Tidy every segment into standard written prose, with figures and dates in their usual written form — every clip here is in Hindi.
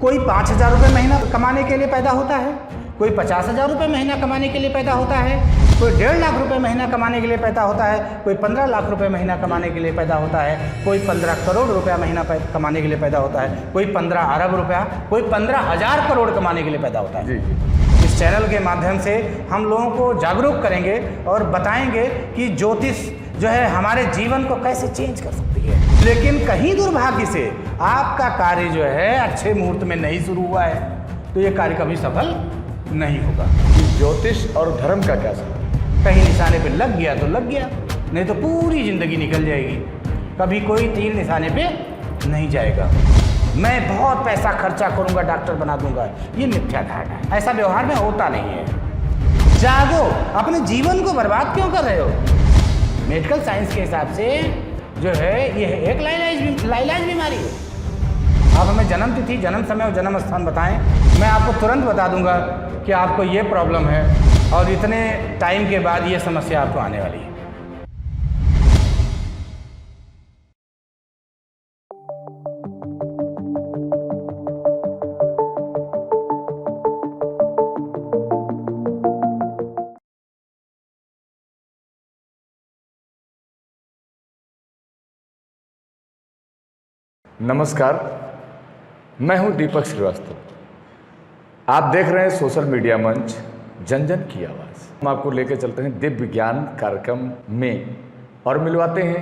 कोई 5,000 रुपये महीना कमाने के लिए पैदा होता है, कोई 50,000 रुपये महीना कमाने के लिए पैदा होता है, कोई 1.5 लाख रुपये महीना कमाने के लिए पैदा होता है, कोई 15 लाख रुपये महीना कमाने के लिए पैदा होता है, कोई 15 करोड़ रुपया महीना कमाने के लिए पैदा होता है, कोई 15 अरब रुपया, कोई 15,000 करोड़ कमाने के लिए पैदा होता है। इस चैनल के माध्यम से हम लोगों को जागरूक करेंगे और बताएंगे कि ज्योतिष जो है हमारे जीवन को कैसे चेंज कर सकती है। लेकिन कहीं दुर्भाग्य से आपका कार्य जो है अच्छे मुहूर्त में नहीं शुरू हुआ है तो ये कार्य कभी सफल नहीं होगा। ज्योतिष और धर्म का क्या संबंध? कहीं निशाने पे लग गया तो लग गया, नहीं तो पूरी जिंदगी निकल जाएगी। कभी कोई तीर निशाने पे नहीं जाएगा। मैं बहुत पैसा खर्चा करूंगा, डॉक्टर बना दूंगा, ये मिथ्या धारणा है। ऐसा व्यवहार में होता नहीं है। जागो, अपने जीवन को बर्बाद क्यों कर रहे हो? मेडिकल साइंस के हिसाब से जो है ये एक लाइलाज बीमारी है। आप हमें जन्म तिथि, जन्म समय और जन्म स्थान बताएं, मैं आपको तुरंत बता दूंगा कि आपको ये प्रॉब्लम है और इतने टाइम के बाद ये समस्या आपको आने वाली है। नमस्कार, मैं हूं दीपक श्रीवास्तव। आप देख रहे हैं सोशल मीडिया मंच जन जन की आवाज़। हम आपको लेकर चलते हैं दिव्य ज्ञान कार्यक्रम में और मिलवाते हैं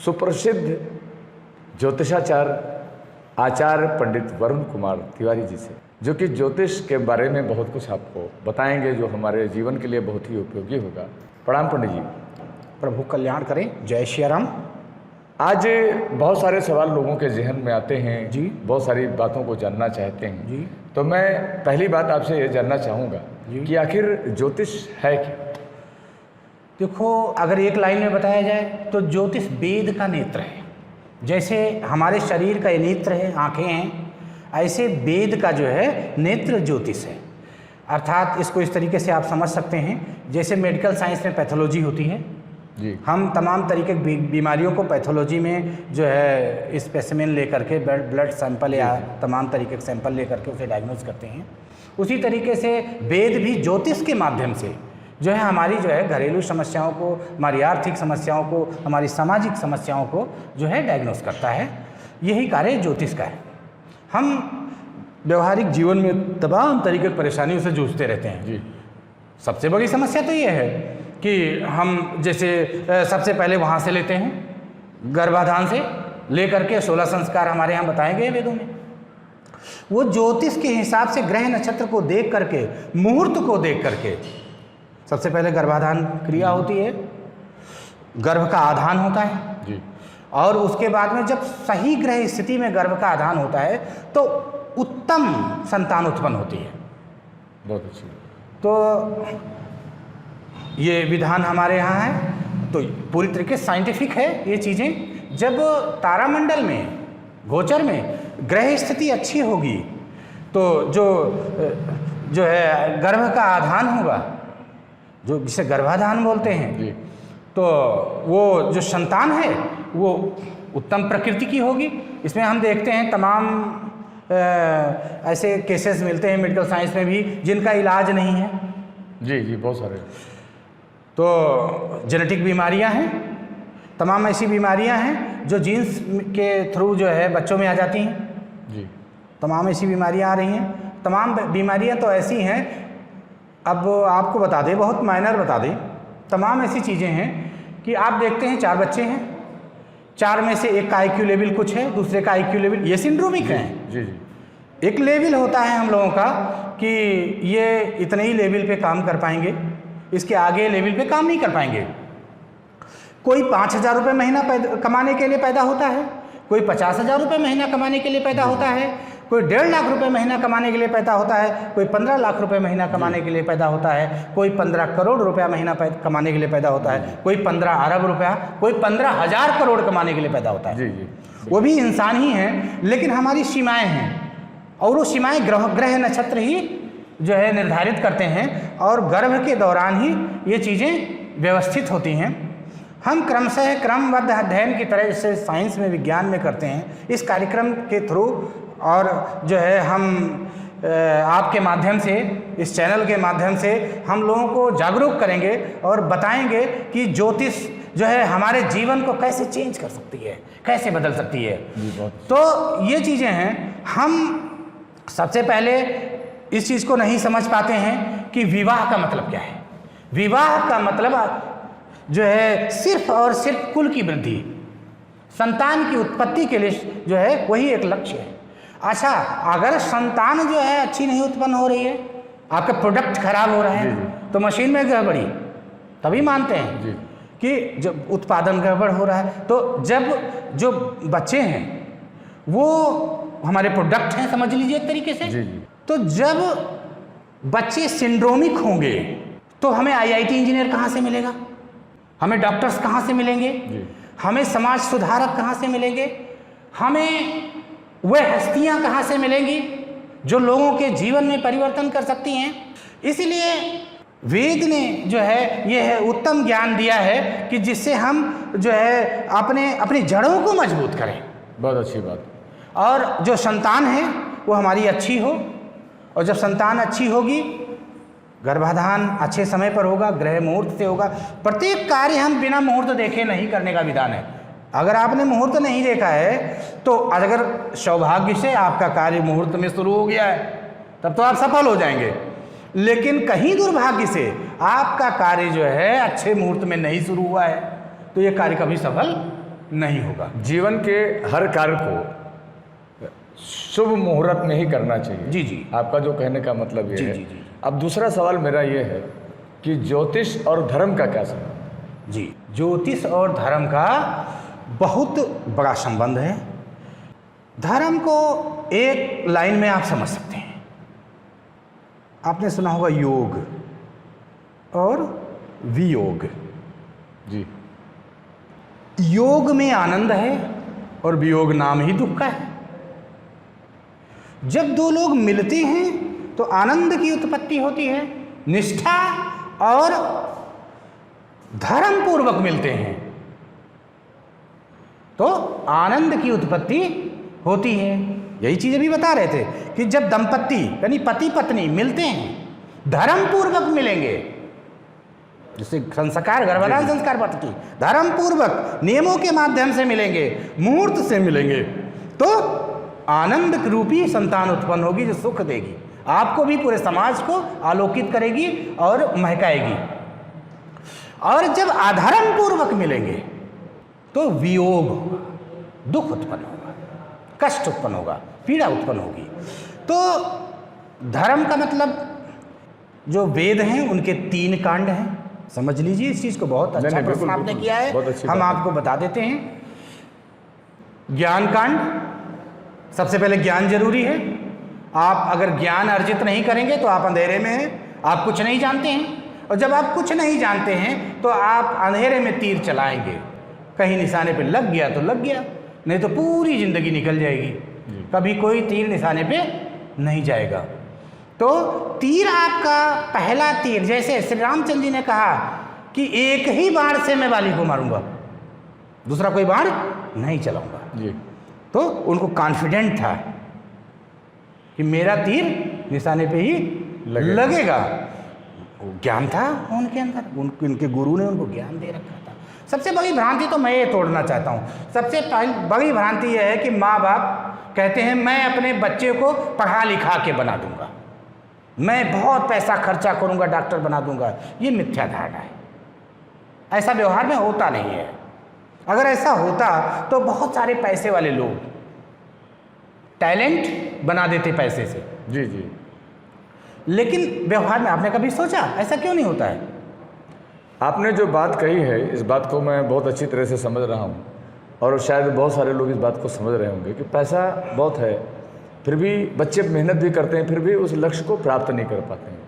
सुप्रसिद्ध ज्योतिषाचार्य आचार्य पंडित वरुण कुमार तिवारी जी से, जो कि ज्योतिष के बारे में बहुत कुछ आपको बताएंगे जो हमारे जीवन के लिए बहुत ही उपयोगी होगा। प्रणाम पंडित जी। प्रभु कल्याण करें। जय श्री राम। आज बहुत सारे सवाल लोगों के जहन में आते हैं जी, बहुत सारी बातों को जानना चाहते हैं जी। तो मैं पहली बात आपसे ये जानना चाहूँगा कि आखिर ज्योतिष है क्या? देखो, अगर एक लाइन में बताया जाए तो ज्योतिष वेद का नेत्र है। जैसे हमारे शरीर का ये नेत्र है, आंखें हैं, ऐसे वेद का जो है नेत्र ज्योतिष है। अर्थात इसको इस तरीके से आप समझ सकते हैं, जैसे मेडिकल साइंस में पैथोलॉजी होती है जी। हम तमाम तरीके की बीमारियों को पैथोलॉजी में जो है स्पेसिमेन लेकर के ब्लड सैंपल या तमाम तरीके के सैंपल लेकर के उसे डायग्नोज करते हैं। उसी तरीके से वेद भी ज्योतिष के माध्यम से जो है हमारी जो है घरेलू समस्याओं को, हमारी आर्थिक समस्याओं को, हमारी सामाजिक समस्याओं को जो है डायग्नोज करता है। यही कार्य ज्योतिष का है। हम व्यवहारिक जीवन में तमाम तरीके की परेशानियों से जूझते रहते हैं जी। सबसे बड़ी समस्या तो ये है कि हम जैसे सबसे पहले वहाँ से लेते हैं, गर्भाधान से लेकर के 16 संस्कार हमारे यहाँ बताए गए वेदों में। वो ज्योतिष के हिसाब से ग्रह नक्षत्र को देख करके, मुहूर्त को देख करके सबसे पहले गर्भाधान क्रिया होती है, गर्भ का आधान होता है जी। और उसके बाद में जब सही ग्रह स्थिति में गर्भ का आधान होता है तो उत्तम संतान उत्पन्न होती है। बहुत अच्छी। तो ये विधान हमारे यहाँ है। तो पूरी तरीके से साइंटिफिक है ये चीज़ें। जब तारामंडल में, गोचर में ग्रह स्थिति अच्छी होगी तो जो है गर्भ का आधान होगा, जो जिसे गर्भाधान बोलते हैं जी। तो वो जो संतान है वो उत्तम प्रकृति की होगी। इसमें हम देखते हैं तमाम ऐसे केसेस मिलते हैं मेडिकल साइंस में भी जिनका इलाज नहीं है जी जी, बहुत सारे। तो जेनेटिक बीमारियां हैं, तमाम ऐसी बीमारियां हैं जो जीन्स के थ्रू जो है बच्चों में आ जाती हैं जी। तमाम ऐसी बीमारियां आ रही हैं। तमाम बीमारियां तो ऐसी हैं, अब आपको बता दें, बहुत माइनर बता दें, तमाम ऐसी चीज़ें हैं कि आप देखते हैं 4 बच्चे हैं, 4 में से एक का IQ लेवल कुछ है, दूसरे का IQ लेवल, ये सिंड्रोमिक है जी जी। एक लेवल होता है हम लोगों का कि ये इतने ही लेवल पे काम कर पाएंगे, इसके आगे लेवल पे काम नहीं कर पाएंगे। कोई 5,000 रुपये महीना कमाने के लिए पैदा होता है, कोई 50,000 रुपये महीना कमाने के लिए पैदा होता है, कोई 1.5 लाख रुपये महीना कमाने के लिए पैदा होता है, कोई 15 लाख रुपये महीना कमाने के लिए पैदा होता है, कोई 15 करोड़ रुपया महीना कमाने के लिए पैदा होता है, कोई 15 अरब रुपया, कोई 15,000 करोड़ कमाने के लिए पैदा होता है। जी जी। वो भी इंसान ही हैं, लेकिन हमारी सीमाएं हैं और वो सीमाएं ग्रह नक्षत्र ही जो है निर्धारित करते हैं और गर्भ के दौरान ही ये चीज़ें व्यवस्थित होती हैं। हम क्रमशः क्रमबद्ध अध्ययन की तरह जैसे साइंस में, विज्ञान में करते हैं, इस कार्यक्रम के थ्रू और जो है हम आपके माध्यम से, इस चैनल के माध्यम से हम लोगों को जागरूक करेंगे और बताएंगे कि ज्योतिष जो है हमारे जीवन को कैसे चेंज कर सकती है, कैसे बदल सकती है। तो ये चीज़ें हैं। हम सबसे पहले इस चीज़ को नहीं समझ पाते हैं कि विवाह का मतलब क्या है। विवाह का मतलब जो है सिर्फ और सिर्फ कुल की वृद्धि, संतान की उत्पत्ति के लिए जो है वही एक लक्ष्य है। अच्छा, अगर संतान जो है अच्छी नहीं उत्पन्न हो रही है, आपका प्रोडक्ट खराब हो रहा है, तो मशीन में गड़बड़ी, तभी मानते हैं कि जब उत्पादन गड़बड़ हो रहा है। तो जब जो बच्चे हैं वो हमारे प्रोडक्ट हैं, समझ लीजिए एक तरीके से। तो जब बच्चे सिंड्रोमिक होंगे तो हमें IIT इंजीनियर कहाँ से मिलेगा, हमें डॉक्टर्स कहाँ से मिलेंगे, हमें समाज सुधारक कहाँ से मिलेंगे, हमें वह हस्तियाँ कहाँ से मिलेंगी जो लोगों के जीवन में परिवर्तन कर सकती हैं। इसलिए वेद ने जो है यह उत्तम ज्ञान दिया है कि जिससे हम जो है अपनी जड़ों को मजबूत करें। बहुत अच्छी बात। और जो संतान है वो हमारी अच्छी हो, और जब संतान अच्छी होगी, गर्भाधान अच्छे समय पर होगा, ग्रह मुहूर्त से होगा। प्रत्येक कार्य हम बिना मुहूर्त देखे नहीं करने का विधान है। अगर आपने मुहूर्त नहीं देखा है तो अगर सौभाग्य से आपका कार्य मुहूर्त में शुरू हो गया है तब तो आप सफल हो जाएंगे, लेकिन कहीं दुर्भाग्य से आपका कार्य जो है अच्छे मुहूर्त में नहीं शुरू हुआ है तो ये कार्य कभी सफल नहीं होगा। जीवन के हर कार्य को शुभ मुहूर्त में ही करना चाहिए। जी जी, आपका जो कहने का मतलब ये है। जी जी। अब दूसरा सवाल मेरा ये है कि ज्योतिष और धर्म का क्या संबंध? जी, ज्योतिष और धर्म का बहुत बड़ा संबंध है। धर्म को एक लाइन में आप समझ सकते हैं। आपने सुना होगा योग और वियोग। जी। योग में आनंद है और वियोग नाम ही दुख का है। जब दो लोग मिलते हैं तो आनंद की उत्पत्ति होती है, निष्ठा और धर्म पूर्वक मिलते हैं तो आनंद की उत्पत्ति होती है। यही चीज अभी बता रहे थे कि जब दंपत्ति यानी पति पत्नी मिलते हैं, धर्म पूर्वक मिलेंगे, जिससे संस्कार गर्भाधान संस्कार पद्धति धर्म पूर्वक नियमों के माध्यम से मिलेंगे, मुहूर्त से मिलेंगे, तो आनंद रूपी संतान उत्पन्न होगी जो सुख देगी, आपको भी पूरे समाज को आलोकित करेगी और महकाएगी। और जब अधर्म पूर्वक मिलेंगे तो वियोग होगा, दुख उत्पन्न होगा, कष्ट उत्पन्न होगा, पीड़ा उत्पन्न होगी। तो धर्म का मतलब जो वेद हैं उनके 3 कांड हैं, समझ लीजिए इस चीज को। बहुत अच्छा प्रश्न आपने किया है, हम आपको बता देते हैं। ज्ञान कांड, सबसे पहले ज्ञान जरूरी है। आप अगर ज्ञान अर्जित नहीं करेंगे तो आप अंधेरे में हैं, आप कुछ नहीं जानते हैं, और जब आप कुछ नहीं जानते हैं तो आप अंधेरे में तीर चलाएंगे, कहीं निशाने पे लग गया तो लग गया, नहीं तो पूरी जिंदगी निकल जाएगी, कभी कोई तीर निशाने पे नहीं जाएगा। तो तीर आपका पहला तीर, जैसे श्री रामचंद्र जी ने कहा कि एक ही बाण से मैं वाली को मारूंगा, दूसरा कोई बाण नहीं चलाऊंगा जी। तो उनको कॉन्फिडेंट था कि मेरा तीर निशाने पे ही लगेगा। ज्ञान था उनके अंदर, उनके गुरु ने उनको ज्ञान दे रखा था। सबसे बड़ी भ्रांति तो मैं ये तोड़ना चाहता हूँ। सबसे बड़ी भ्रांति यह है कि माँ बाप कहते हैं मैं अपने बच्चे को पढ़ा लिखा के बना दूंगा, मैं बहुत पैसा खर्चा करूंगा, डॉक्टर बना दूंगा। ये मिथ्या धारणा है, ऐसा व्यवहार में होता नहीं है। अगर ऐसा होता तो बहुत सारे पैसे वाले लोग टैलेंट बना देते पैसे से। जी जी। लेकिन व्यवहार में आपने कभी सोचा ऐसा क्यों नहीं होता है? आपने जो बात कही है इस बात को मैं बहुत अच्छी तरह से समझ रहा हूँ, और शायद बहुत सारे लोग इस बात को समझ रहे होंगे कि पैसा बहुत है, फिर भी बच्चे मेहनत भी करते हैं, फिर भी उस लक्ष्य को प्राप्त नहीं कर पाते हैं।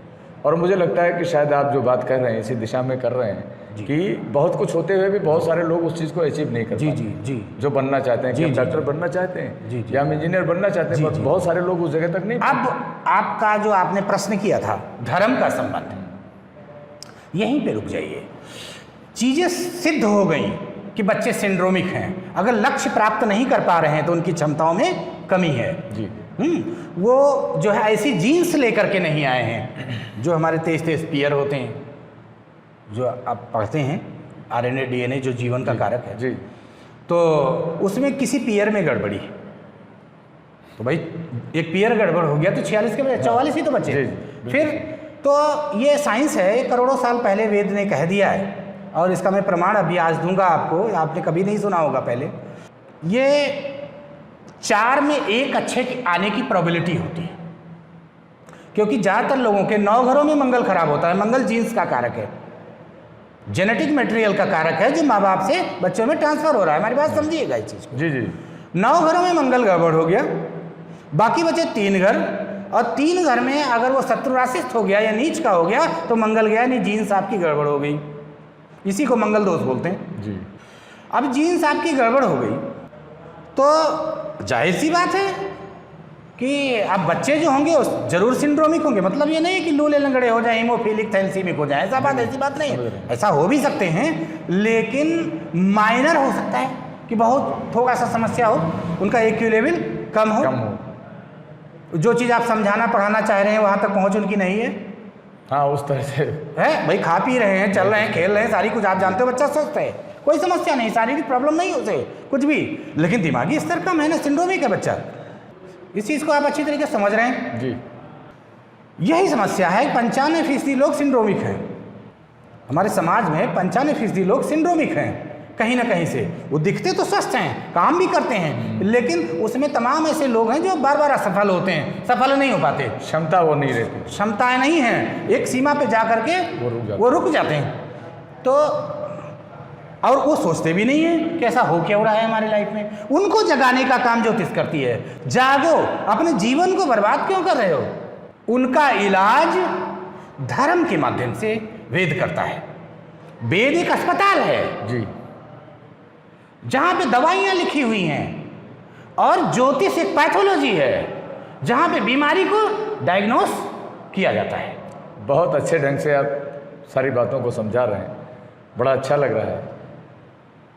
और मुझे लगता है कि शायद आप जो बात कर रहे हैं इसी दिशा में कर रहे हैं कि बहुत कुछ होते हुए भी बहुत सारे लोग उस चीज़ को अचीव नहीं कर पाते। जी। जो बनना चाहते हैं, कि हम डॉक्टर बनना चाहते हैं या हम इंजीनियर बनना चाहते हैं, बहुत सारे लोग उस जगह तक नहीं। अब आपका जो आपने प्रश्न किया था धर्म का संबंध, यहीं पे रुक जाइए। चीज़ें सिद्ध हो गई कि बच्चे सिंड्रोमिक हैं, अगर लक्ष्य प्राप्त नहीं कर पा रहे हैं तो उनकी क्षमताओं में कमी है जी। वो जो है ऐसी जीन्स लेकर के नहीं आए हैं जो हमारे तेज पेयर होते हैं, जो आप पढ़ते हैं RNA DNA जो जीवन का कारक है जी। तो उसमें किसी पेयर में गड़बड़ी है, तो भाई एक पेयर गड़बड़ हो गया तो 46 के बजाय 44 ही तो बचे। जी, फिर तो ये साइंस है, ये करोड़ों साल पहले वेद ने कह दिया है और इसका मैं प्रमाण अभी आज दूंगा आपको, आपने कभी नहीं सुना होगा पहले। ये 4 में 1 अच्छे के आने की प्रोबेबिलिटी होती है, क्योंकि ज़्यादातर लोगों के 9 घरों में मंगल खराब होता है। मंगल जीन्स का कारक है, जेनेटिक मटेरियल का कारक है जो माँ बाप से बच्चों में ट्रांसफर हो रहा है। हमारी बात समझिएगा इस चीज़ को। जी जी। 9 घरों में मंगल गड़बड़ हो गया, बाकी बचे 3 घर, और 3 घर में अगर वो शत्रुराशिस्थ हो गया या नीच का हो गया तो मंगल गया, नहीं जीन्स आपकी गड़बड़ हो गई। इसी को मंगल दोष बोलते हैं जी। अब जीन्स आपकी गड़बड़ हो गई तो जाहिर सी बात है कि अब बच्चे जो होंगे वो जरूर सिंड्रोमिक होंगे। मतलब ये नहीं है कि लूले लंगड़े हो जाए, हीमोफिलिक थैलेसीमिक हो जाए, ऐसी बात नहीं है। ऐसा हो भी सकते हैं, लेकिन माइनर हो सकता है कि बहुत थोड़ा सा समस्या हो, उनका EQ लेवल कम हो, जो चीज़ आप समझाना पढ़ाना चाह रहे हैं वहाँ तक पहुँच उनकी नहीं है। हाँ, उस तरह से है भाई, खा पी रहे हैं, चल रहे हैं, खेल रहे हैं, सारी कुछ आप जानते हो, बच्चा स्वस्थ है, कोई समस्या नहीं, शारीरिक प्रॉब्लम नहीं उसे कुछ भी, लेकिन दिमागी स्तर कम है ना, सिंड्रोमिक है बच्चा। इस चीज़ को आप अच्छी तरीके से समझ रहे हैं जी। यही समस्या है। 95% लोग सिंड्रोमिक हैं हमारे समाज में, 95% लोग सिंड्रोमिक हैं कहीं ना कहीं से। वो दिखते तो स्वस्थ हैं, काम भी करते हैं, लेकिन उसमें तमाम ऐसे लोग हैं जो बार बार असफल होते हैं, सफल नहीं हो पाते, क्षमता वो नहीं रहती, क्षमताएं नहीं हैं, एक सीमा पे जा करके वो रुक जाते हैं। तो और वो सोचते भी नहीं है कि ऐसा हो क्या हो रहा है हमारे लाइफ में। उनको जगाने का काम ज्योतिष करती है। जागो, अपने जीवन को बर्बाद क्यों कर रहे हो? उनका इलाज धर्म के माध्यम से वेद करता है। वेद एक अस्पताल है जी, जहां पे दवाइयां लिखी हुई हैं, और ज्योतिष एक पैथोलॉजी है जहां पे बीमारी को डायग्नोस किया जाता है। बहुत अच्छे ढंग से आप सारी बातों को समझा रहे हैं, बड़ा अच्छा लग रहा है।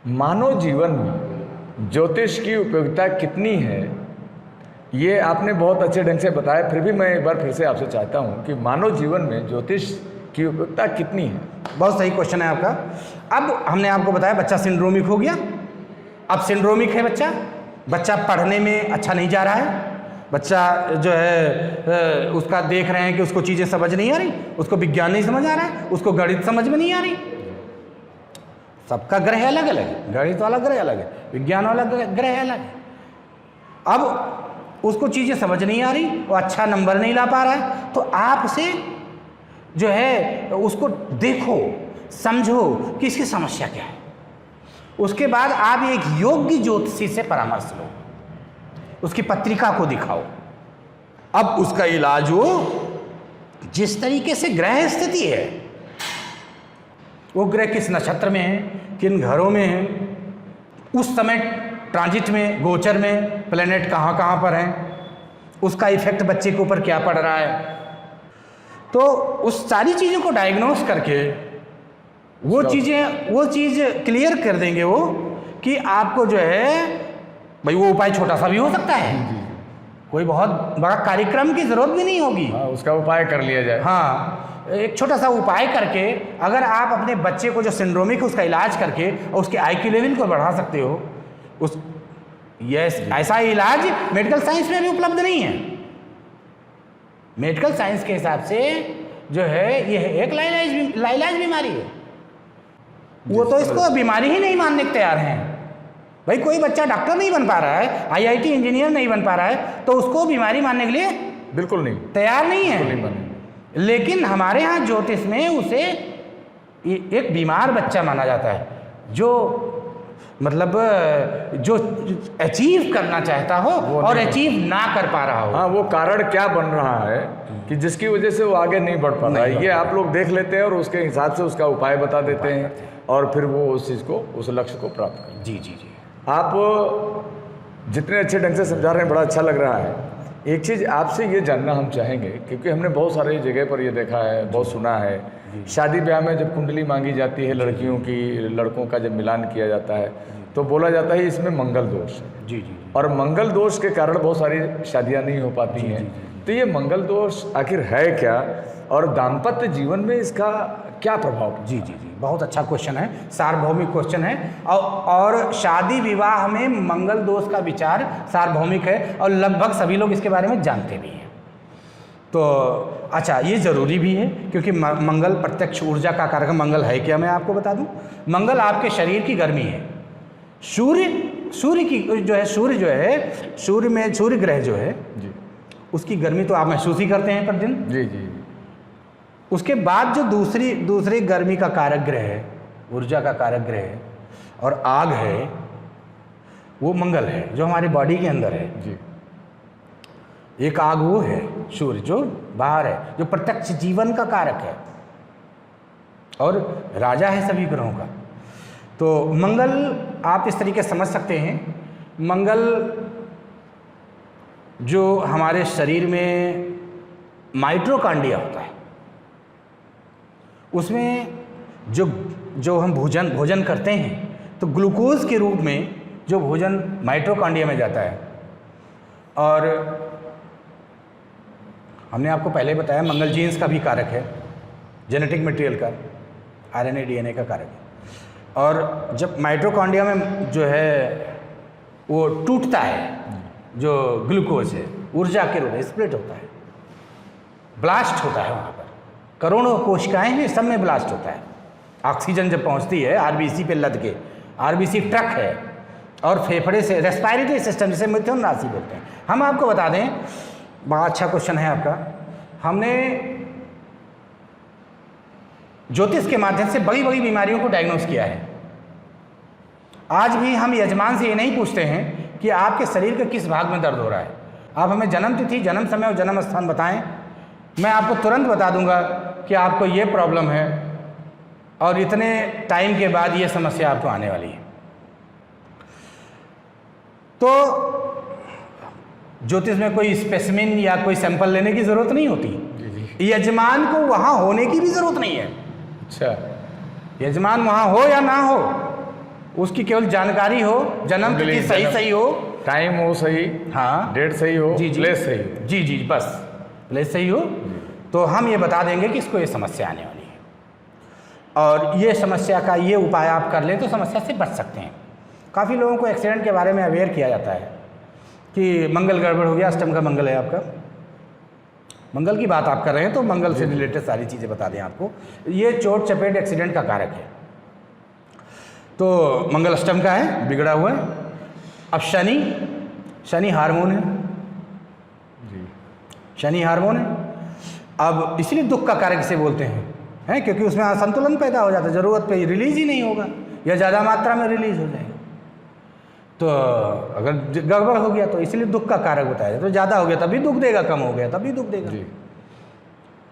मानव जीवन में ज्योतिष की उपयोगिता कितनी है ये आपने बहुत अच्छे ढंग से बताया। फिर भी मैं एक बार फिर से आपसे चाहता हूँ कि मानव जीवन में ज्योतिष की उपयोगिता कितनी है? बहुत सही क्वेश्चन है आपका। अब हमने आपको बताया बच्चा सिंड्रोमिक हो गया, अब सिंड्रोमिक है बच्चा पढ़ने में अच्छा नहीं जा रहा है, बच्चा जो है उसका देख रहे हैं कि उसको चीज़ें समझ नहीं आ रही, उसको विज्ञान नहीं समझ आ रहा है, उसको गणित समझ में नहीं आ रही। सबका ग्रह अलग अलग है, गणित वाला ग्रह अलग है, विज्ञान वाला ग्रह अलग है। अब उसको चीज़ें समझ नहीं आ रही, वो अच्छा नंबर नहीं ला पा रहा है, तो आप उसे जो है उसको देखो, समझो कि इसकी समस्या क्या है। उसके बाद आप एक योग्य ज्योतिषी से परामर्श लो, उसकी पत्रिका को दिखाओ, अब उसका इलाज हो। जिस तरीके से ग्रह स्थिति है, वो ग्रह किस नक्षत्र में है, किन घरों में है, उस समय ट्रांजिट में, गोचर में प्लेनेट कहाँ कहाँ पर हैं, उसका इफेक्ट बच्चे के ऊपर क्या पड़ रहा है, तो उस सारी चीज़ों को डायग्नोस करके वो चीज़ क्लियर कर देंगे वो कि आपको जो है भाई वो उपाय छोटा सा भी हो सकता है, कोई बहुत बड़ा कार्यक्रम की ज़रूरत भी नहीं होगी। हाँ, उसका उपाय कर लिया जाए। हाँ, एक छोटा सा उपाय करके अगर आप अपने बच्चे को जो सिंड्रोमिक है उसका इलाज करके और उसके IQ लेवल को बढ़ा सकते हो, ऐसा इलाज मेडिकल साइंस में भी उपलब्ध नहीं है। मेडिकल साइंस के हिसाब से जो है ये एक लाइलाज बीमारी है, वो तो इसको बीमारी ही नहीं मानने को तैयार हैं। भाई कोई बच्चा डॉक्टर नहीं बन पा रहा है, IIT इंजीनियर नहीं बन पा रहा है, तो उसको बीमारी मानने के लिए बिल्कुल नहीं तैयार नहीं है। लेकिन हमारे यहाँ ज्योतिष में उसे एक बीमार बच्चा माना जाता है, जो मतलब जो अचीव करना चाहता हो और अचीव ना कर पा रहा हो। हाँ, वो कारण क्या बन रहा है कि जिसकी वजह से वो आगे नहीं बढ़ पा रहा है, ये आप लोग देख लेते हैं और उसके हिसाब से उसका उपाय बता देते हैं और फिर वो उस चीज़ को, उस लक्ष्य को प्राप्त करें। जी जी जी, आप जितने अच्छे ढंग से समझा रहे हैं बड़ा अच्छा लग रहा है। एक चीज़ आपसे ये जानना हम चाहेंगे, क्योंकि हमने बहुत सारे जगह पर ये देखा है, बहुत सुना है, शादी ब्याह में जब कुंडली मांगी जाती है लड़कियों की, लड़कों का जब मिलान किया जाता है तो बोला जाता है इसमें मंगल दोष है। जी जी। और मंगल दोष के कारण बहुत सारी शादियां नहीं हो पाती हैं। तो ये मंगल दोष आखिर है क्या, और दाम्पत्य जीवन में इसका क्या प्रभाव? जी जी जी, बहुत अच्छा क्वेश्चन है, सार्वभौमिक क्वेश्चन है। और शादी विवाह में मंगल दोष का विचार सार्वभौमिक है और लगभग सभी लोग इसके बारे में जानते भी हैं। तो अच्छा, ये ज़रूरी भी है क्योंकि मंगल प्रत्यक्ष ऊर्जा का कारक। मंगल है क्या, मैं आपको बता दूं। मंगल आपके शरीर की गर्मी है। सूर्य की जो है, सूर्य ग्रह जो है जी, उसकी गर्मी तो आप महसूस ही करते हैं प्रतिदिन। जी जी। उसके बाद जो दूसरी गर्मी का कारक ग्रह है, ऊर्जा का कारक ग्रह है और आग है, वो मंगल है जो हमारी बॉडी के अंदर है। जी। एक आग वो है सूर्य जो बाहर है, जो प्रत्यक्ष जीवन का कारक है और राजा है सभी ग्रहों का। तो मंगल आप इस तरीके से समझ सकते हैं। मंगल जो हमारे शरीर में माइटोकॉन्ड्रिया होता है, उसमें जो हम भोजन करते हैं तो ग्लूकोज के रूप में जो भोजन माइटोकॉन्ड्रिया में जाता है। और हमने आपको पहले बताया मंगल जीन्स का भी कारक है, जेनेटिक मटेरियल का, आरएनए डीएनए का कारक है। और जब माइटोकॉन्ड्रिया में जो है वो टूटता है, जो ग्लूकोज है ऊर्जा के रूप में स्प्लिट होता है, ब्लास्ट होता है। वहाँ पर करोड़ों कोशिकाएं हैं, सब में ब्लास्ट होता है। ऑक्सीजन जब पहुँचती है आरबीसी पे लद के, आरबीसी ट्रक है, और फेफड़े से रेस्पिरेटरी सिस्टम, जिसे मिथुन राशि बोलते हैं। हम आपको बता दें, बड़ा अच्छा क्वेश्चन है आपका। हमने ज्योतिष के माध्यम से बड़ी बड़ी बीमारियों को डायग्नोस किया है। आज भी हम यजमान से ये नहीं पूछते हैं कि आपके शरीर के किस भाग में दर्द हो रहा है, आप हमें जन्म तिथि, जन्म समय और जन्म स्थान बताएं, मैं आपको तुरंत बता दूंगा कि आपको ये प्रॉब्लम है और इतने टाइम के बाद ये समस्या आपको आने वाली है। तो ज्योतिष में कोई स्पेसिमेन या कोई सैंपल लेने की ज़रूरत नहीं होती। यजमान को वहाँ होने की भी ज़रूरत नहीं है। अच्छा, यजमान वहाँ हो या ना हो, उसकी केवल जानकारी हो, जन्म तिथि सही हो, टाइम हो सही, हाँ, डेट सही हो, जी प्लेस सही हो, जी जी, बस प्लेस सही हो, तो हम ये बता देंगे कि इसको ये समस्या आने वाली है। और ये समस्या का ये उपाय आप कर लें तो समस्या से बच सकते हैं। काफ़ी लोगों को एक्सीडेंट के बारे में अवेयर किया जाता है कि मंगल गड़बड़ हो गया, अष्टम का मंगल है आपका, मंगल की बात आप कर रहे हैं तो मंगल से रिलेटेड सारी चीज़ें बता दें आपको। ये चोट चपेट एक्सीडेंट का कारक है, तो मंगल अष्टम का है, बिगड़ा हुआ है। अब शनि हार्मोन है जी, शनि हार्मोन है। अब इसलिए दुख का कारक इसे बोलते हैं क्योंकि उसमें असंतुलन पैदा हो जाता है, ज़रूरत पे रिलीज ही नहीं होगा या ज़्यादा मात्रा में रिलीज हो जाएगा। तो अगर गड़बड़ हो गया तो इसलिए दुख का कारक बताया जाता है। तो ज़्यादा हो गया तब भी दुख देगा, कम हो गया तब भी दुख देगा।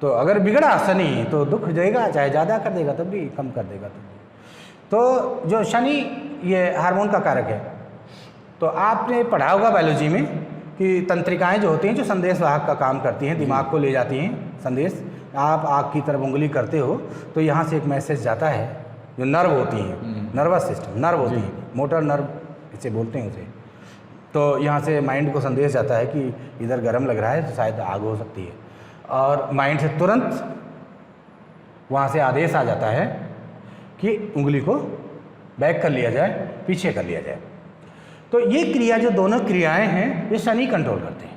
तो अगर बिगड़ा शनि तो दुख देगा, चाहे ज़्यादा कर देगा तब भी, कम कर देगा तब भी। तो जो शनि ये हार्मोन का कारक है। तो आपने पढ़ा होगा बायोलॉजी में कि तंत्रिकाएं जो होती हैं, जो संदेश वाहक का काम करती हैं, दिमाग को ले जाती हैं संदेश। आप आँख की तरफ उंगली करते हो तो यहाँ से एक मैसेज जाता है, जो नर्व होती हैं, नर्वस सिस्टम, नर्व होती है, मोटर नर्व इसे बोलते हैं उसे। तो यहाँ से माइंड को संदेश जाता है कि इधर गर्म लग रहा है तो शायद आग हो सकती है, और माइंड से तुरंत वहाँ से आदेश आ जाता है कि उंगली को बैक कर लिया जाए, पीछे कर लिया जाए। तो ये क्रिया, जो दोनों क्रियाएं हैं, ये शनि कंट्रोल करते हैं।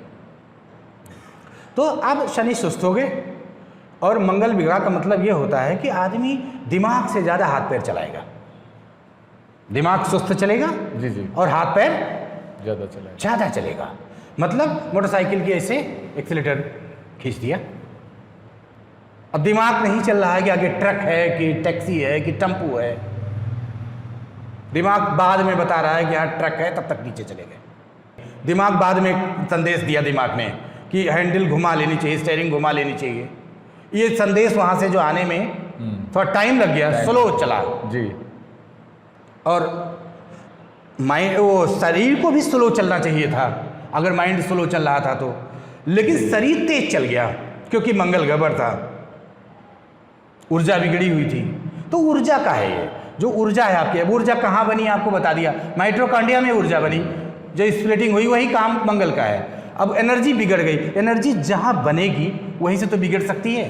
तो अब शनि सुस्त हो गए और मंगल बिगड़ा का मतलब ये होता है कि आदमी दिमाग से ज़्यादा हाथ पैर चलाएगा, दिमाग सुस्त चलेगा जी जी, और हाथ पैर ज़्यादा चलेगा। मतलब मोटरसाइकिल की ऐसे एक्सीलेटर खींच दिया, अब दिमाग नहीं चल रहा है कि आगे ट्रक है कि टैक्सी है कि टेम्पू है। दिमाग बाद में बता रहा है कि यहाँ ट्रक है, तब तक नीचे चले गए। दिमाग बाद में संदेश दिया दिमाग ने कि हैंडल घुमा लेनी चाहिए, स्टीयरिंग घुमा लेनी चाहिए। ये संदेश वहाँ से जो आने में थोड़ा टाइम लग गया, स्लो चला जी। और माइंड, वो शरीर को भी स्लो चलना चाहिए था अगर माइंड स्लो चल रहा था तो, लेकिन शरीर तेज चल गया क्योंकि मंगल गड़बड़ था, ऊर्जा बिगड़ी हुई थी। तो ऊर्जा का है ये, जो ऊर्जा है आपकी, अब ऊर्जा कहाँ बनी आपको बता दिया, माइटोकॉन्ड्रिया में ऊर्जा बनी, जो स्प्लिटिंग हुई वही काम मंगल का है। अब एनर्जी बिगड़ गई, एनर्जी जहाँ बनेगी वहीं से तो बिगड़ सकती है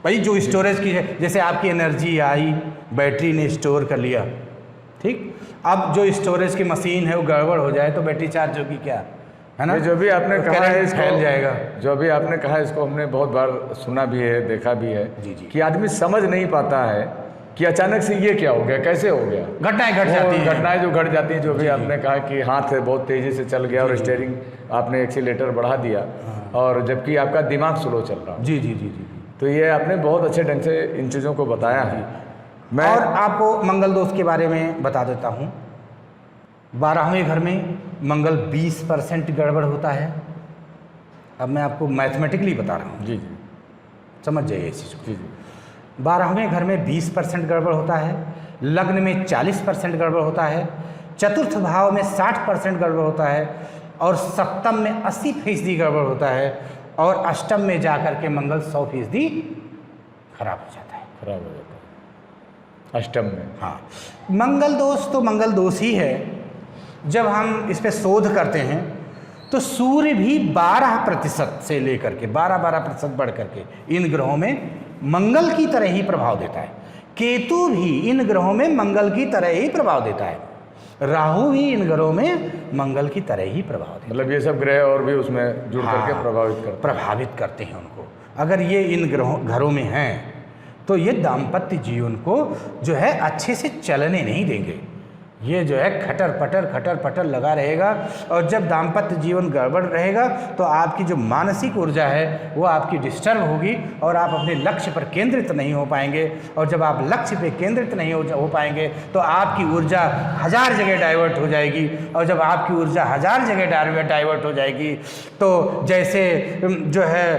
भाई, जो स्टोरेज की है, जैसे आपकी एनर्जी आई, बैटरी ने स्टोर कर लिया, ठीक, अब जो स्टोरेज की मशीन है वो गड़बड़ हो जाए तो बैटरी चार्ज होगी क्या, है ना। ये जो भी आपने तो कहा है करंट फैल जाएगा। जो भी आपने कहा है इसको हमने बहुत बार सुना भी है, देखा भी है जी, जी। कि आदमी समझ नहीं पाता है कि अचानक से ये क्या हो गया, कैसे हो गया। घटनाएं घट जाती हैं, घटनाएं जो घट जाती हैं, जो भी आपने कहा कि हाथ है बहुत तेजी से चल गया और स्टीयरिंग आपने एक्सीलेटर बढ़ा दिया, और जबकि आपका दिमाग स्लो चल रहा। जी जी जी जी। तो ये आपने बहुत अच्छे ढंग से इन चीज़ों को बताया है। मैं और आपको मंगल दोष के बारे में बता देता हूँ। 12वें घर में मंगल 20% गड़बड़ होता है। अब मैं आपको मैथमेटिकली बता रहा हूँ, जी जी समझ जाइए इस चीज़ को। जी जी 12वें घर में 20% गड़बड़ होता है, लग्न में 40% गड़बड़ होता है, चतुर्थ भाव में 60% गड़बड़ होता है, और सप्तम में 80% गड़बड़ होता है, और अष्टम में जाकर के मंगल 100% खराब हो जाता है। खराब हो जाता है अष्टम में। हाँ, मंगल दोष तो मंगल दोष ही है। जब हम इस पे शोध करते हैं तो सूर्य भी 12% से लेकर के 12% बढ़ करके इन ग्रहों में मंगल की तरह ही प्रभाव देता है। केतु भी इन ग्रहों में मंगल की तरह ही प्रभाव देता है। राहु भी इन ग्रहों में मंगल की तरह ही प्रभाव देता है। मतलब ये सब ग्रह और भी उसमें जुड़ करके प्रभावित करते हैं उनको। अगर ये इन घरों में हैं तो ये दाम्पत्य जीवन को जो है अच्छे से चलने नहीं देंगे। ये जो है खटर पटर लगा रहेगा, और जब दाम्पत्य जीवन गड़बड़ रहेगा तो आपकी जो मानसिक ऊर्जा है वो आपकी डिस्टर्ब होगी, और आप अपने लक्ष्य पर केंद्रित नहीं हो पाएंगे। और जब आप लक्ष्य पे केंद्रित नहीं हो पाएंगे तो आपकी ऊर्जा 1000 जगह डाइवर्ट हो जाएगी, और जब आपकी ऊर्जा 1000 जगह डाइवर्ट हो जाएगी तो जैसे जो है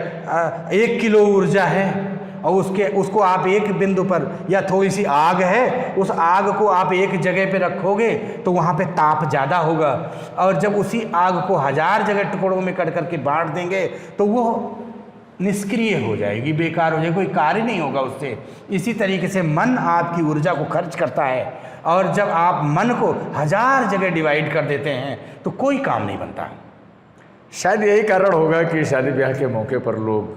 1 किलो ऊर्जा है और उसको आप एक बिंदु पर, या थोड़ी सी आग है, उस आग को आप एक जगह पे रखोगे तो वहाँ पे ताप ज़्यादा होगा, और जब उसी आग को 1000 जगह टुकड़ों में कट करके बांट देंगे तो वो निष्क्रिय हो जाएगी, बेकार हो जाएगी, कोई कार्य नहीं होगा उससे। इसी तरीके से मन आपकी ऊर्जा को खर्च करता है, और जब आप मन को 1000 जगह डिवाइड कर देते हैं तो कोई काम नहीं बनता। शायद यही कारण होगा कि शादी ब्याह के मौके पर लोग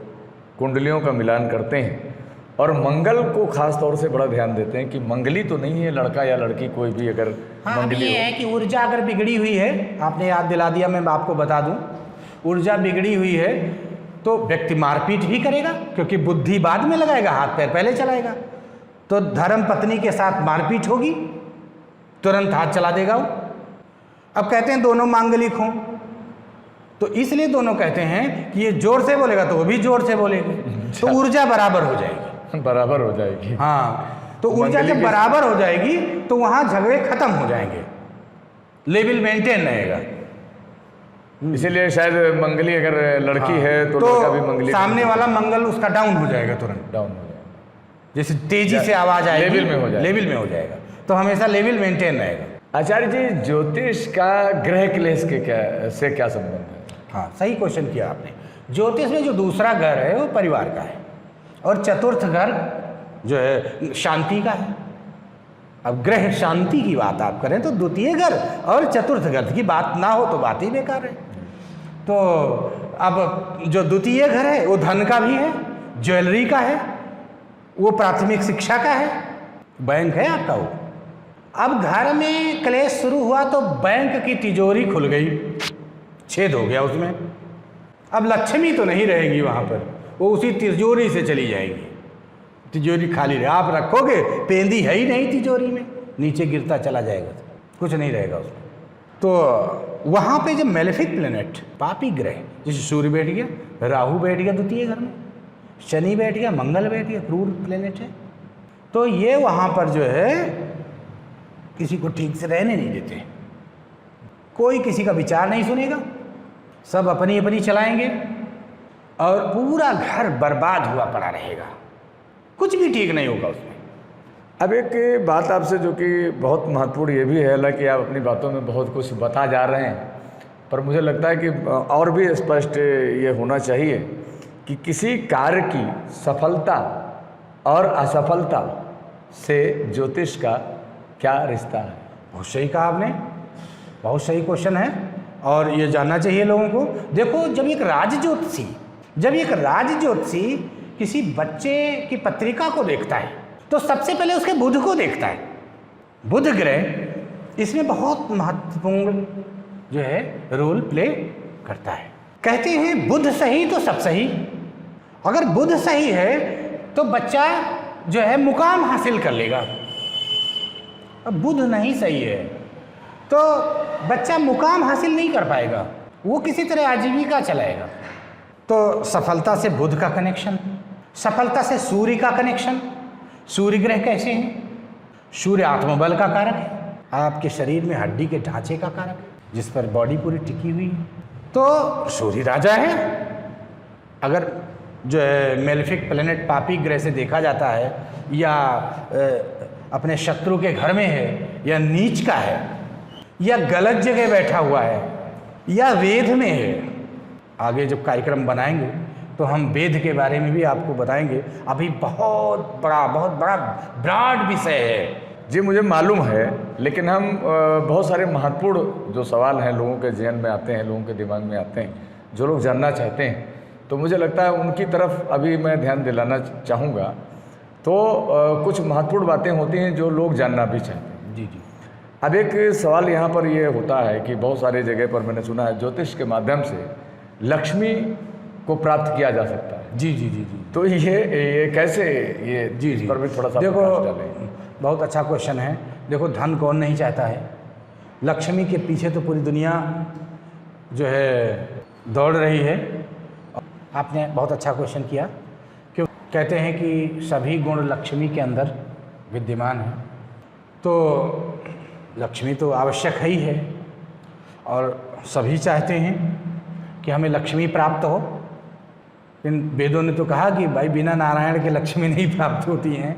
कुंडलियों का मिलान करते हैं और मंगल को खास तौर से बड़ा ध्यान देते हैं कि मंगली तो नहीं है, लड़का या लड़की कोई भी अगर मंगली ये है कि ऊर्जा अगर बिगड़ी हुई है, आपने याद दिला दिया, मैं आपको बता दूं, ऊर्जा बिगड़ी हुई है तो व्यक्ति मारपीट भी करेगा, क्योंकि बुद्धि बाद में लगाएगा, हाथ पैर पहले चलाएगा। तो धर्म पत्नी के साथ मारपीट होगी, तुरंत हाथ चला देगा वो। अब कहते हैं दोनों मांगलिक हों, तो इसलिए दोनों कहते हैं कि ये जोर से बोलेगा तो वो भी जोर से बोलेगी, तो ऊर्जा बराबर हो जाएगी। बराबर हो जाएगी, हाँ, तो ऊर्जा जब बराबर हो जाएगी तो वहाँ झगड़े खत्म हो जाएंगे, लेवल मेंटेन रहेगा। इसीलिए शायद मंगली अगर लड़की है तो लड़का भी मंगली, सामने वाला मंगल उसका डाउन हो जाएगा, तुरंत डाउन हो जाएगा, जैसे तेजी से आवाज आएगी लेवल में हो जाएगा, लेवल में हो जाएगा, तो हमेशा लेवल मेंटेन रहेगा। आचार्य जी, ज्योतिष का ग्रह क्लेश के से क्या संबंध है? हाँ, सही क्वेश्चन किया आपने। ज्योतिष में जो दूसरा घर है वो परिवार का है, और चतुर्थ घर जो है शांति का है। अब ग्रह शांति की बात आप करें तो द्वितीय घर और चतुर्थ घर की बात ना हो तो बात ही बेकार है। तो अब जो द्वितीय घर है वो धन का भी है, ज्वेलरी का है, वो प्राथमिक शिक्षा का है, बैंक है आपका वो। अब घर में क्लेश शुरू हुआ तो बैंक की तिजोरी खुल गई, छेद हो गया उसमें। अब लक्ष्मी तो नहीं रहेगी वहाँ पर, वो उसी तिजोरी से चली जाएगी, तिजोरी खाली रहे। आप रखोगे, पेंदी है ही नहीं तिजोरी में, नीचे गिरता चला जाएगा, कुछ नहीं रहेगा उसमें। तो वहाँ पे जब मेलेफिक प्लेनेट, पापी ग्रह, जैसे सूर्य बैठ गया, राहु बैठ गया द्वितीय घर में, शनि बैठ गया, मंगल बैठ गया, क्रूर प्लेनेट है, तो ये वहाँ पर जो है किसी को ठीक से रहने नहीं देते। कोई किसी का विचार नहीं सुनेगा, सब अपनी अपनी चलाएंगे, और पूरा घर बर्बाद हुआ पड़ा रहेगा, कुछ भी ठीक नहीं होगा उसमें। अब एक बात आपसे जो कि बहुत महत्वपूर्ण ये भी है, हालांकि आप अपनी बातों में बहुत कुछ बता जा रहे हैं, पर मुझे लगता है कि और भी स्पष्ट ये होना चाहिए कि किसी कार्य की सफलता और असफलता से ज्योतिष का क्या रिश्ता है? बहुत सही कहा आपने, बहुत सही क्वेश्चन है और ये जानना चाहिए लोगों को। देखो, जब एक राज ज्योतिषी किसी बच्चे की पत्रिका को देखता है तो सबसे पहले उसके बुध को देखता है। बुध ग्रह इसमें बहुत महत्वपूर्ण जो है रोल प्ले करता है। कहते हैं बुध सही तो सब सही। अगर बुध सही है तो बच्चा जो है मुकाम हासिल कर लेगा। अब बुध नहीं सही है तो बच्चा मुकाम हासिल नहीं कर पाएगा, वो किसी तरह आजीविका चलाएगा। तो सफलता से बुध का कनेक्शन, सफलता से सूर्य का कनेक्शन। सूर्य ग्रह कैसे हैं? सूर्य आत्मबल का कारक है, आपके शरीर में हड्डी के ढांचे का कारक है, जिस पर बॉडी पूरी टिकी हुई है। तो सूर्य राजा है। अगर जो है मेलेफिक प्लेनेट पापी ग्रह से देखा जाता है या अपने शत्रु के घर में है या नीच का है या गलत जगह बैठा हुआ है या वेद में है, आगे जब कार्यक्रम बनाएंगे तो हम वेद के बारे में भी आपको बताएंगे। अभी बहुत बड़ा ब्रॉड विषय है। जी मुझे मालूम है, लेकिन हम बहुत सारे महत्वपूर्ण जो सवाल हैं लोगों के जहन में आते हैं, लोगों के दिमाग में आते हैं, जो लोग जानना चाहते हैं, तो मुझे लगता है उनकी तरफ अभी मैं ध्यान दिलाना चाहूँगा। तो कुछ महत्वपूर्ण बातें होती हैं जो लोग जानना भी चाहते हैं। जी जी। अब एक सवाल यहाँ पर ये होता है कि बहुत सारी जगह पर मैंने सुना है ज्योतिष के माध्यम से लक्ष्मी को प्राप्त किया जा सकता है। जी जी जी जी। तो ये कैसे, ये जी जी इस पर भी थोड़ा सा देखो, प्रकाश डालें। बहुत अच्छा क्वेश्चन है। देखो, धन कौन नहीं चाहता है? लक्ष्मी के पीछे तो पूरी दुनिया जो है दौड़ रही है। आपने बहुत अच्छा क्वेश्चन किया। क्यों कहते हैं कि सभी गुण लक्ष्मी के अंदर विद्यमान हैं, तो लक्ष्मी तो आवश्यक है ही है और सभी चाहते हैं कि हमें लक्ष्मी प्राप्त हो। इन वेदों ने तो कहा कि भाई बिना नारायण के लक्ष्मी नहीं प्राप्त होती हैं,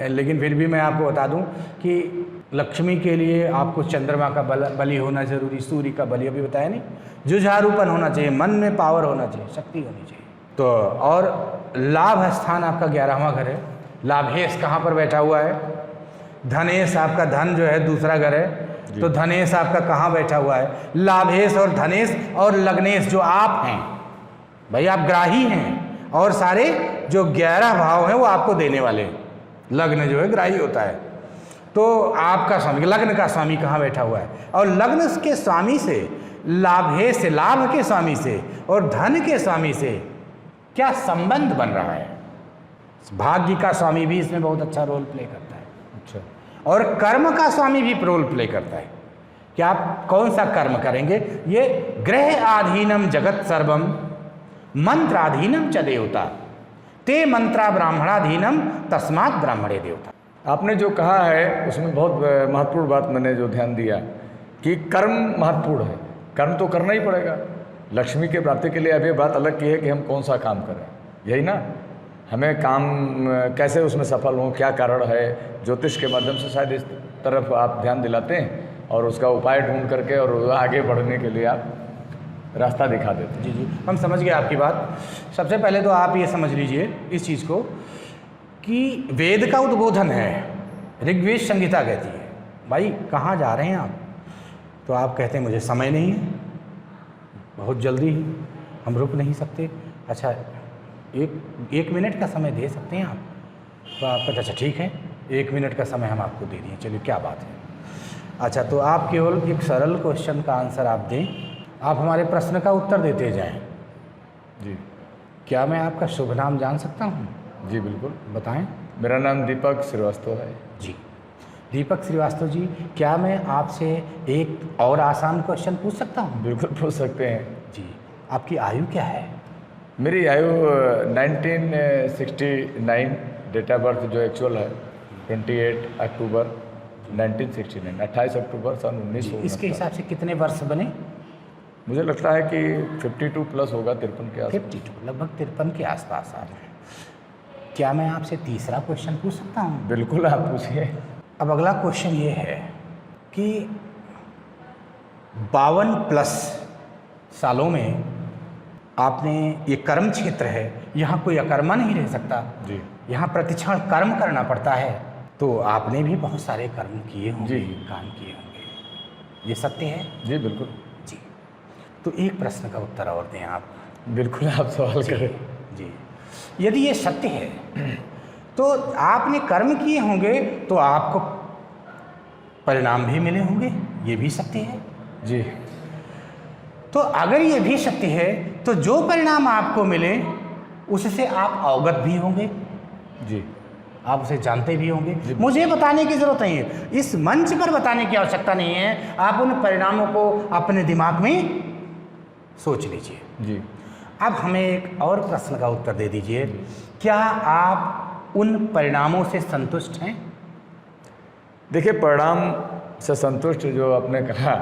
लेकिन फिर भी मैं आपको बता दूं कि लक्ष्मी के लिए आपको चंद्रमा का बलि होना जरूरी, सूर्य का बलि अभी बताया नहीं, जुझारूपन होना चाहिए, मन में पावर होना चाहिए, शक्ति होनी चाहिए। तो और लाभ स्थान आपका 11वां घर है। लाभेश कहाँ पर बैठा हुआ है? धनेश आपका धन जो है दूसरा घर है, तो धनेश आपका कहाँ बैठा हुआ है? लाभेश और धनेश और लग्नेश जो आप हैं, भाई आप ग्राही हैं और सारे जो 11 भाव हैं वो आपको देने वाले हैं। लग्न जो है ग्राही होता है। तो आपका स्वामी, लग्न का स्वामी कहाँ बैठा हुआ है? और लग्न के स्वामी से, लाभेश से, लाभ के स्वामी से और धन के स्वामी से क्या संबंध बन रहा है? भाग्य का स्वामी भी इसमें बहुत अच्छा रोल प्ले करता है। अच्छा। और कर्म का स्वामी भी रोल प्ले करता है कि आप कौन सा कर्म करेंगे। ये ग्रह आधीनम जगत सर्वम मंत्राधीनम च देवता ते मंत्रा ब्राह्मणाधीनम तस्मात् ब्राह्मणे देवता। आपने जो कहा है उसमें बहुत महत्वपूर्ण बात मैंने जो ध्यान दिया कि कर्म महत्वपूर्ण है। कर्म तो करना ही पड़ेगा लक्ष्मी के प्राप्ति के लिए। अभी बात अलग की है कि हम कौन सा काम करें, यही ना, हमें काम कैसे उसमें सफल हों, क्या कारण है। ज्योतिष के माध्यम से शायद इस तरफ आप ध्यान दिलाते हैं और उसका उपाय ढूंढ करके और आगे बढ़ने के लिए आप रास्ता दिखा देते हैं। जी जी, हम समझ गए आपकी बात। सबसे पहले तो आप ये समझ लीजिए इस चीज़ को कि वेद का उद्बोधन है, ऋग्वेद संहिता कहती है भाई कहाँ जा रहे हैं आप? तो आप कहते हैं मुझे समय नहीं है, बहुत जल्दी ही, हम रुक नहीं सकते। अच्छा, एक मिनट का समय दे सकते हैं आप? तो आप कहते अच्छा ठीक है, 1 मिनट का समय हम आपको दे दिए, चलिए क्या बात है। अच्छा, तो आप केवल एक सरल क्वेश्चन का आंसर आप दें, आप हमारे प्रश्न का उत्तर देते जाएं। जी। क्या मैं आपका शुभ नाम जान सकता हूँ? जी बिल्कुल, बताएं। मेरा नाम दीपक श्रीवास्तव है। जी, दीपक श्रीवास्तव जी, क्या मैं आपसे एक और आसान क्वेश्चन पूछ सकता हूँ? बिल्कुल पूछ सकते हैं। जी, आपकी आयु क्या है? मेरी आयु 1969, डेट ऑफ बर्थ जो एक्चुअल है 28 अक्टूबर 1969, 28 अक्टूबर सन 1969। इसके हिसाब से कितने वर्ष बने? मुझे लगता है कि 52 प्लस होगा, 53 के आसपास। 52, लगभग 53 के आसपास आ रहे हैं। क्या मैं आपसे तीसरा क्वेश्चन पूछ सकता हूँ? बिल्कुल, आप पूछिए। अब अगला क्वेश्चन ये है कि 52 प्लस सालों में आपने, ये कर्म क्षेत्र है, यहाँ कोई अकर्मा नहीं रह सकता। जी। यहाँ प्रतिक्षण कर्म करना पड़ता है। तो आपने भी बहुत सारे कर्म किए होंगे, जी। काम किए होंगे, ये सत्य है? जी बिल्कुल। जी। तो एक प्रश्न का उत्तर और दें आप। बिल्कुल, आप सवाल करें। जी, यदि ये सत्य है तो आपने कर्म किए होंगे तो आपको परिणाम भी मिले होंगे, ये भी सत्य है। जी। तो अगर ये भी सत्य है तो जो परिणाम आपको मिले उससे आप अवगत भी होंगे, जी। आप उसे जानते भी होंगे। मुझे बताने की जरूरत नहीं है, इस मंच पर बताने की आवश्यकता नहीं है। आप उन परिणामों को अपने दिमाग में सोच लीजिए। जी। अब हमें एक और प्रश्न का उत्तर दे दीजिए, क्या आप उन परिणामों से संतुष्ट हैं? देखिए, परिणाम से संतुष्ट जो आपने कहा,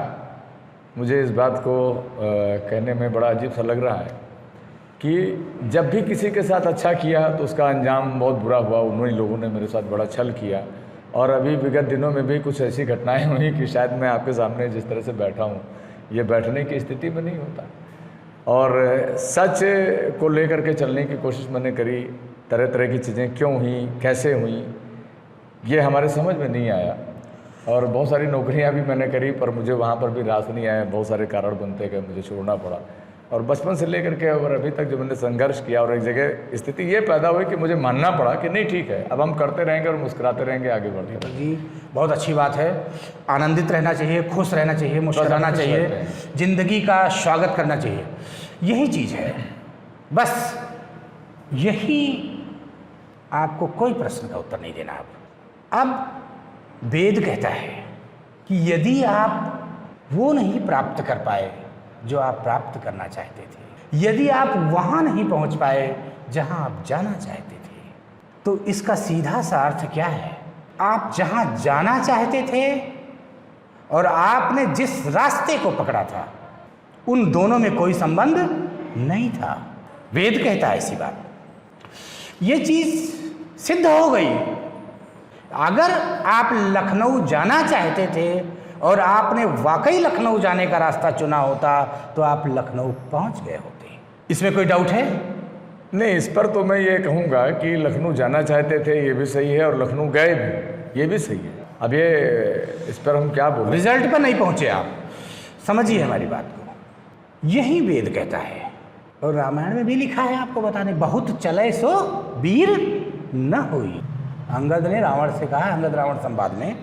मुझे इस बात को कहने में बड़ा अजीब सा लग रहा है कि जब भी किसी के साथ अच्छा किया तो उसका अंजाम बहुत बुरा हुआ। उन्हीं लोगों ने मेरे साथ बड़ा छल किया, और अभी विगत दिनों में भी कुछ ऐसी घटनाएं हुई कि शायद मैं आपके सामने जिस तरह से बैठा हूँ, ये बैठने की स्थिति में नहीं होता। और सच को लेकर के चलने की कोशिश मैंने करी, तरह तरह की चीज़ें क्यों हुई, कैसे हुई, ये हमारे समझ में नहीं आया। और बहुत सारी नौकरियां भी मैंने करी, पर मुझे वहाँ पर भी रास नहीं आया। बहुत सारे कारण बनते गए, मुझे छोड़ना पड़ा। और बचपन से लेकर के और अभी तक जो मैंने संघर्ष किया, और एक जगह स्थिति ये पैदा हुई कि मुझे मानना पड़ा कि नहीं, ठीक है, अब हम करते रहेंगे और मुस्कुराते रहेंगे, आगे बढ़ते रहेंगे। जी, बहुत अच्छी बात है। आनंदित रहना चाहिए, खुश रहना चाहिए, मुस्कुराना चाहिए, जिंदगी का स्वागत करना चाहिए, यही चीज़ है बस। यही आपको कोई प्रश्न का उत्तर नहीं देना। अब वेद कहता है कि यदि आप वो नहीं प्राप्त कर पाए जो आप प्राप्त करना चाहते थे, यदि आप वहाँ नहीं पहुँच पाए जहाँ आप जाना चाहते थे, तो इसका सीधा सा अर्थ क्या है? आप जहाँ जाना चाहते थे और आपने जिस रास्ते को पकड़ा था, उन दोनों में कोई संबंध नहीं था। वेद कहता है ऐसी बात। ये चीज़ सिद्ध हो गई। अगर आप लखनऊ जाना चाहते थे और आपने वाकई लखनऊ जाने का रास्ता चुना होता तो आप लखनऊ पहुंच गए होते। इसमें कोई डाउट है? नहीं, इस पर तो मैं ये कहूँगा कि लखनऊ जाना चाहते थे, ये भी सही है, और लखनऊ गए भी, ये भी सही है। अब ये इस पर हम क्या बोलें? रिजल्ट पर नहीं पहुंचे आप, समझिए हमारी बात को। यही वेद कहता है, और रामायण में भी लिखा है, आपको बताने, बहुत चले सो वीर न होई। अंगद ने रावण से कहा, अंगद रावण संवाद में,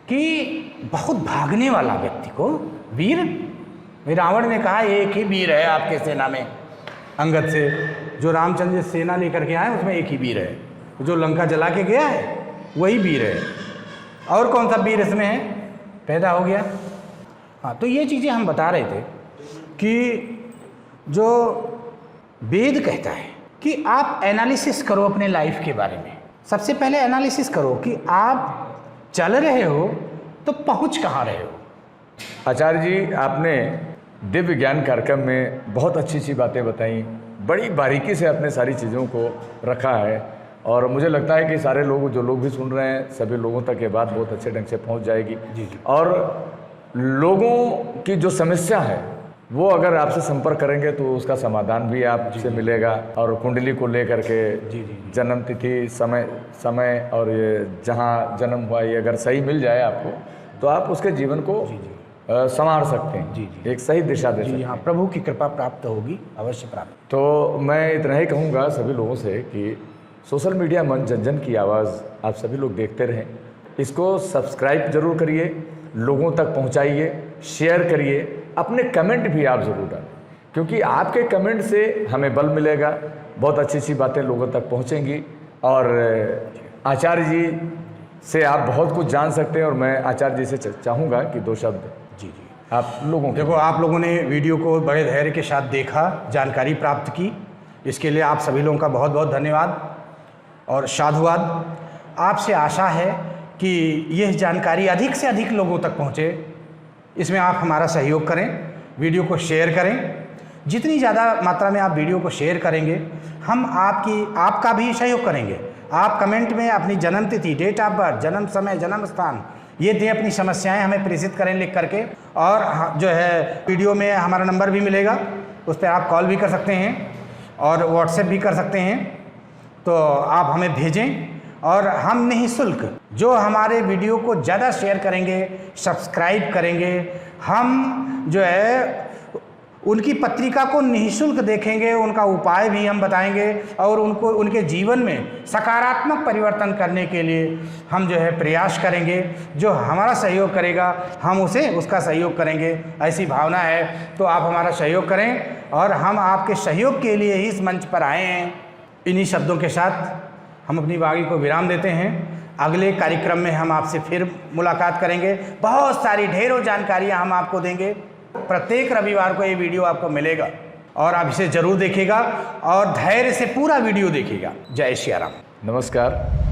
कि बहुत भागने वाला व्यक्ति को वीर, रावण ने कहा एक ही वीर है आपके सेना में, अंगद से, जो रामचंद्र सेना लेकर के आए उसमें एक ही वीर है, जो लंका जला के गया है वही वीर है, और कौन सा वीर इसमें है पैदा हो गया। हाँ, तो ये चीज़ें हम बता रहे थे कि जो वेद कहता है कि आप एनालिसिस करो अपने लाइफ के बारे में। सबसे पहले एनालिसिस करो कि आप चल रहे हो तो पहुंच कहाँ रहे हो। आचार्य जी, आपने दिव्य ज्ञान कार्यक्रम में बहुत अच्छी अच्छी बातें बताई, बड़ी बारीकी से अपने सारी चीज़ों को रखा है, और मुझे लगता है कि सारे लोग, जो लोग भी सुन रहे हैं, सभी लोगों तक ये बात बहुत अच्छे ढंग से पहुंच जाएगी। जी। और लोगों की जो समस्या है वो अगर आपसे संपर्क करेंगे तो उसका समाधान भी आपसे मिलेगा। और कुंडली को लेकर के जन्म तिथि, समय और ये जहाँ जन्म हुआ, ये अगर सही मिल जाए आपको तो आप उसके जीवन को संवार सकते हैं, एक सही दिशा दे सकते हैं। हाँ, प्रभु की कृपा प्राप्त होगी, अवश्य प्राप्त। तो मैं इतना ही कहूँगा सभी लोगों से कि सोशल मीडिया मंच जन जन की आवाज़ आप सभी लोग देखते रहें, इसको सब्सक्राइब जरूर करिए, लोगों तक पहुँचाइए, शेयर करिए, अपने कमेंट भी आप ज़रूर डालें, क्योंकि आपके कमेंट से हमें बल मिलेगा, बहुत अच्छी अच्छी बातें लोगों तक पहुँचेंगी, और आचार्य जी से आप बहुत कुछ जान सकते हैं। और मैं आचार्य जी से चाहूँगा कि दो शब्द आप लोगों देखो, आप लोगों ने वीडियो को बड़े धैर्य के साथ देखा, जानकारी प्राप्त की, इसके लिए आप सभी लोगों का बहुत बहुत धन्यवाद और साधुवाद। आपसे आशा है कि यह जानकारी अधिक से अधिक लोगों तक पहुँचे, इसमें आप हमारा सहयोग करें, वीडियो को शेयर करें। जितनी ज़्यादा मात्रा में आप वीडियो को शेयर करेंगे, हम आपका भी सहयोग करेंगे। आप कमेंट में अपनी जन्म तिथि, डेट ऑफ बर्थ, जन्म समय, जन्म स्थान, ये दें, अपनी समस्याएं हमें प्रेषित करें लिख करके। और जो है वीडियो में हमारा नंबर भी मिलेगा, उस पर आप कॉल भी कर सकते हैं और व्हाट्सएप भी कर सकते हैं। तो आप हमें भेजें और हम निःशुल्क जो हमारे वीडियो को ज़्यादा शेयर करेंगे, सब्सक्राइब करेंगे, हम जो है उनकी पत्रिका को निःशुल्क देखेंगे, उनका उपाय भी हम बताएंगे और उनको उनके जीवन में सकारात्मक परिवर्तन करने के लिए हम जो है प्रयास करेंगे। जो हमारा सहयोग करेगा हम उसे उसका सहयोग करेंगे, ऐसी भावना है। तो आप हमारा सहयोग करें और हम आपके सहयोग के लिए ही इस मंच पर आए हैं। इन्हीं शब्दों के साथ हम अपनी वाणी को विराम देते हैं। अगले कार्यक्रम में हम आपसे फिर मुलाकात करेंगे, बहुत सारी ढेरों जानकारियाँ हम आपको देंगे। प्रत्येक रविवार को ये वीडियो आपको मिलेगा और आप इसे जरूर देखिएगा और धैर्य से पूरा वीडियो देखिएगा। जय श्री राम। नमस्कार।